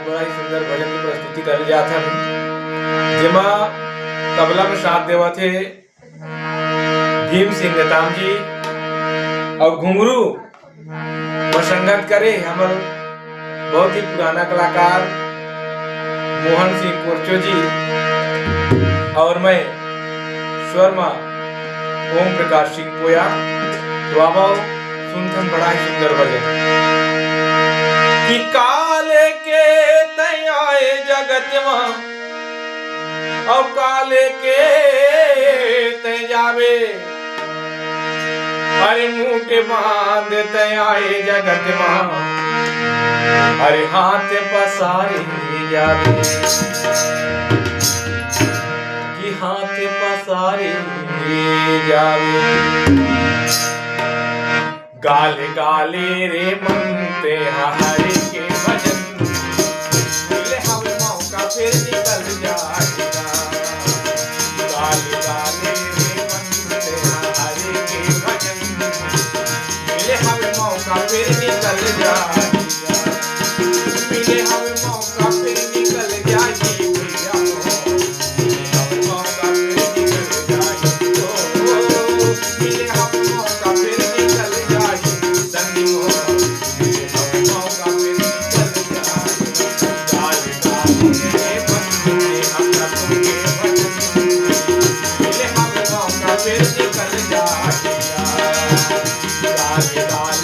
बड़ा ही सुंदर भजन की प्रस्तुति कर जात हन, जेमा तबला में साथ देवा थे भीम सिंह नेताम जी और घुंगरू में संगत करे हमर बहुत ही पुराना कलाकार मोहन सिंह कोरचो जी और मैं स्वर में ओम प्रकाश सिंह पोया। तो आओ सुनथन बड़ा ही सुंदर भजन कि काले के तयाए जगत में और काले के तय जावे, अरे मुंह बांध तयाए जगत में, अरे हाथ पसारे जावे कि हाथ पसारे जावे। गाले गाले रे मनते हरे के भजन, मिले हम मौका फिर निकल जाएगा। गाले गाले रे मनते हरे के भजन, मिले हम मौका फिर निकल जाएगा। मिले हम मौका फिर निकल जाएगी भैया, मिले हम मौका फिर निकल जाएगी। मिले हम मौका फिर निकल जाएगी। मिले हम मौका फिर निकल जाएगी। गाले गाले रे बनते हम रखों के भजन, मिले हम मौका फिर निकल जाएगा। गाले गाले